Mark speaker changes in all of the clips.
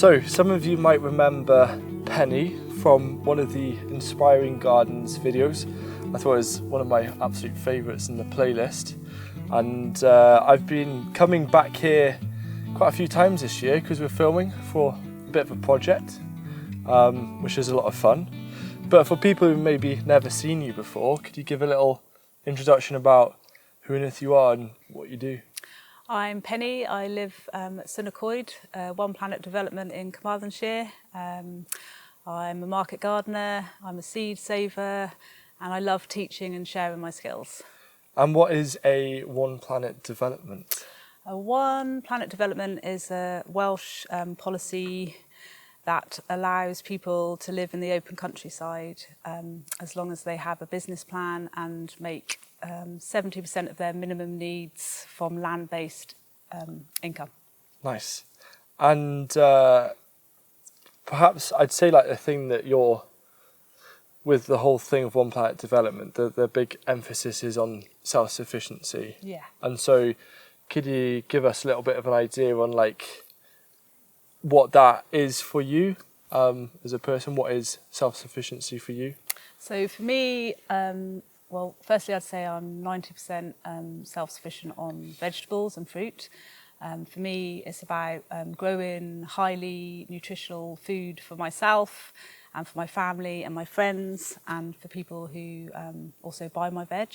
Speaker 1: So, some of you might remember Penny from one of the Inspiring Gardens videos. I thought it was one of my absolute favourites in the playlist. And I've been coming back here quite a few times this year because we're filming for a bit of a project, which is a lot of fun. But for people who maybe never seen you before, could you give a little introduction about who on earth you are and what you do?
Speaker 2: I'm Penny. I live at Sunnacoid, One Planet Development in Carmarthenshire. I'm a market gardener, I'm a seed saver, and I love teaching and sharing my skills.
Speaker 1: And what is a One Planet Development?
Speaker 2: A One Planet Development is a Welsh policy that allows people to live in the open countryside as long as they have a business plan and make 70% of their minimum needs from land-based income. Nice.
Speaker 1: And perhaps I'd say like the thing that you're, with the whole thing of One Planet Development, the big emphasis is on self-sufficiency.
Speaker 2: Yeah.
Speaker 1: And so could you give us a little bit of an idea on like what that is for you as a person? What is self-sufficiency for you?
Speaker 2: So for me, well, firstly, I'd say I'm 90% self-sufficient on vegetables and fruit. For me, it's about growing highly nutritional food for myself and for my family and my friends and for people who also buy my veg.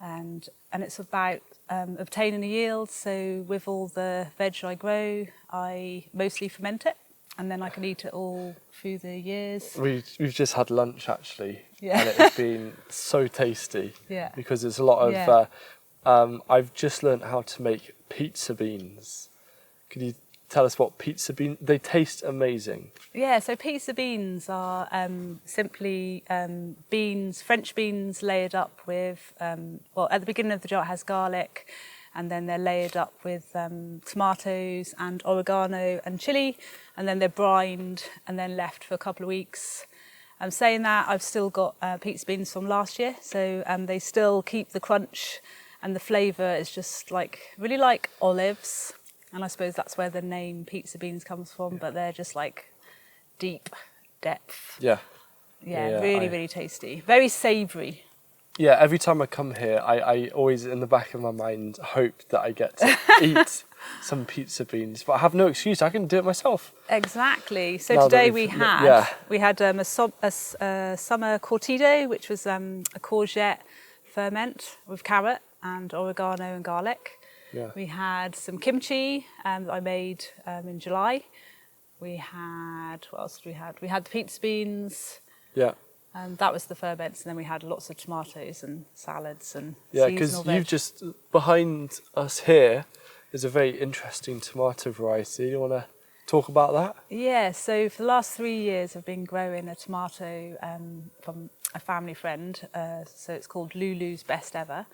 Speaker 2: And it's about obtaining a yield. So with all the veg I grow, I mostly ferment it, and then I can eat it all through the years.
Speaker 1: We've just had lunch actually,
Speaker 2: yeah.
Speaker 1: and it's been so tasty.
Speaker 2: Yeah.
Speaker 1: Because there's a lot of.
Speaker 2: Yeah.
Speaker 1: I've just learnt how to make pizza beans. Could you tell us what pizza beans? They taste amazing.
Speaker 2: Yeah. So pizza beans are simply beans, French beans, layered up with. Well, at the beginning of the jar it has garlic. And then they're layered up with tomatoes and oregano and chilli, and then they're brined and then left for a couple of weeks. Saying that, I've still got pizza beans from last year, so they still keep the crunch, and the flavour is just like really like olives, and I suppose that's where the name pizza beans comes from. But they're just like deep depth.
Speaker 1: Yeah.
Speaker 2: Yeah, really tasty, very savoury.
Speaker 1: Yeah, every time I come here, I always, in the back of my mind, hope that I get to eat some pizza beans. But I have no excuse, I can do it myself.
Speaker 2: Exactly. So today we had a summer cortido, which was a courgette ferment with carrot and oregano and garlic.
Speaker 1: Yeah.
Speaker 2: We had some kimchi that I made in July. We had, what else did we have? We had the pizza beans.
Speaker 1: Yeah.
Speaker 2: That was the ferments, and then we had lots of tomatoes and salads and
Speaker 1: yeah, because you've just, behind us here is a very interesting tomato variety. Do you want to talk about that?
Speaker 2: Yeah, so for the last 3 years I've been growing a tomato from a family friend, so it's called Lulu's Best Ever.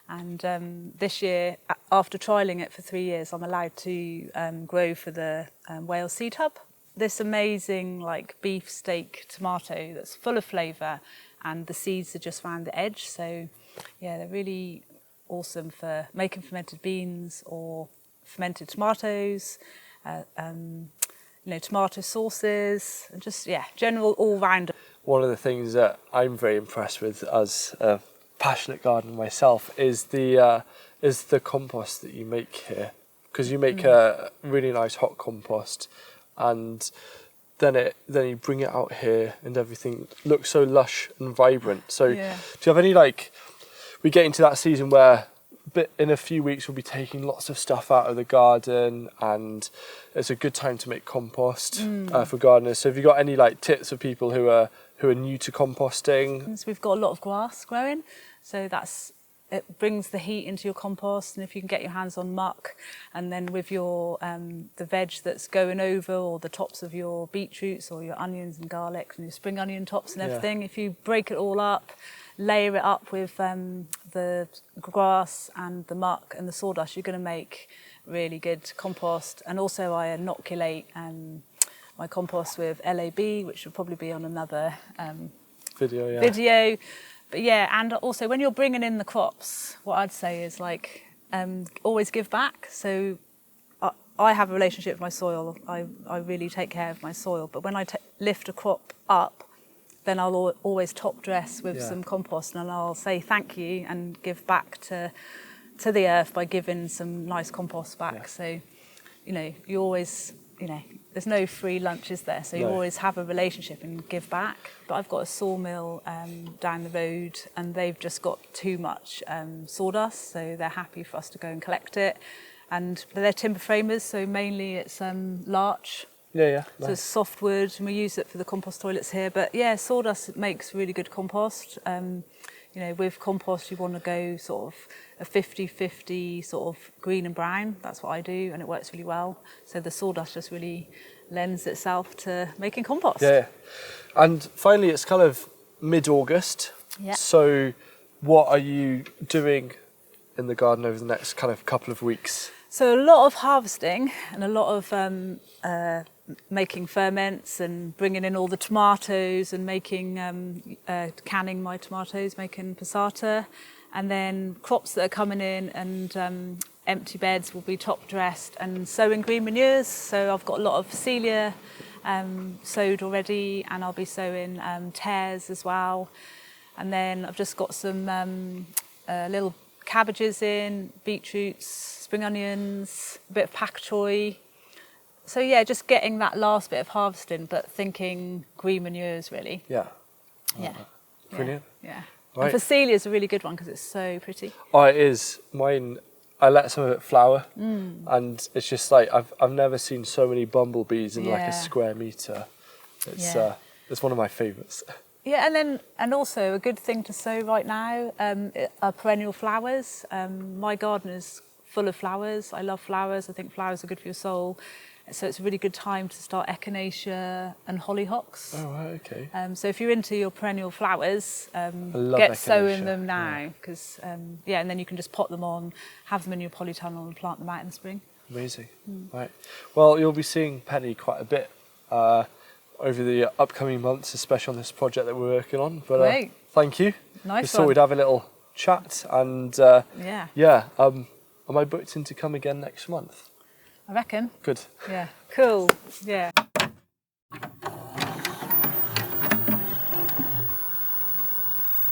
Speaker 2: And this year, after trialling it for 3 years, I'm allowed to grow for the Wales Seed Hub. This amazing like beef steak tomato that's full of flavour, and the seeds are just round the edge. So yeah, they're really awesome for making fermented beans or fermented tomatoes, tomato sauces, and just general all-round.
Speaker 1: One of the things that I'm very impressed with as a passionate gardener myself is the compost that you make here, because you make a really nice hot compost. And then you bring it out here and everything looks so lush and vibrant. So do you have any, like, we get into that season where in a few weeks we'll be taking lots of stuff out of the garden, and it's a good time to make compost for gardeners. So have you got any like tips for people who are new to composting?
Speaker 2: So we've got a lot of grass growing, so it brings the heat into your compost, and if you can get your hands on muck, and then with your the veg that's going over, or the tops of your beetroots or your onions and garlic and your spring onion tops and everything, if you break it all up, layer it up with the grass and the muck and the sawdust, you're going to make really good compost. And also I inoculate my compost with LAB, which will probably be on another video. But yeah, and also when you're bringing in the crops, what I'd say is like always give back. So I have a relationship with my soil. I really take care of my soil. But when I lift a crop up, then I'll always top dress with some compost, and I'll say thank you and give back to the earth by giving some nice compost back. So, you know, you always, you know, there's no free lunch, is there? So you always have a relationship and give back. But I've got a sawmill down the road, and they've just got too much sawdust, so they're happy for us to go and collect it. And they're timber framers, so mainly it's larch.
Speaker 1: Nice.
Speaker 2: So it's softwood, and we use it for the compost toilets here. But yeah, sawdust makes really good compost. You know, with compost, you want to go sort of a 50-50 sort of green and brown. That's what I do, and it works really well. So the sawdust just really lends itself to making compost.
Speaker 1: Yeah. And finally, it's kind of mid-August.
Speaker 2: Yeah.
Speaker 1: So what are you doing in the garden over the next kind of couple of weeks?
Speaker 2: So a lot of harvesting and a lot of making ferments and bringing in all the tomatoes and making canning my tomatoes, making passata, and then crops that are coming in, and empty beds will be top dressed, and sowing green manures. So I've got a lot of celia sowed already, and I'll be sowing tares as well. And then I've just got some little cabbages in, beetroots, spring onions, a bit of pak choy. So yeah, just getting that last bit of harvesting, but thinking green manures really.
Speaker 1: Yeah.
Speaker 2: Yeah.
Speaker 1: Brilliant.
Speaker 2: Yeah.
Speaker 1: Right.
Speaker 2: And Phacelia is a really good one because it's so pretty.
Speaker 1: Oh, it is. Mine, I let some of it flower, and it's just like I've never seen so many bumblebees in like a square metre. It's one of my favourites.
Speaker 2: Yeah, and also a good thing to sow right now are perennial flowers. My garden is full of flowers. I love flowers. I think flowers are good for your soul. So it's a really good time to start echinacea and hollyhocks.
Speaker 1: Oh, right, okay.
Speaker 2: So if you're into your perennial flowers,
Speaker 1: get
Speaker 2: sowing them now, because and then you can just pot them on, have them in your polytunnel and plant them out in the spring.
Speaker 1: Amazing. Right. Well, you'll be seeing Penny quite a bit over the upcoming months, especially on this project that we're working on. But
Speaker 2: Great.
Speaker 1: Thank you.
Speaker 2: Nice.
Speaker 1: Just thought we'd have a little chat, and am I booked in to come again next month?
Speaker 2: I reckon.
Speaker 1: Good.
Speaker 2: Yeah. Cool. Yeah.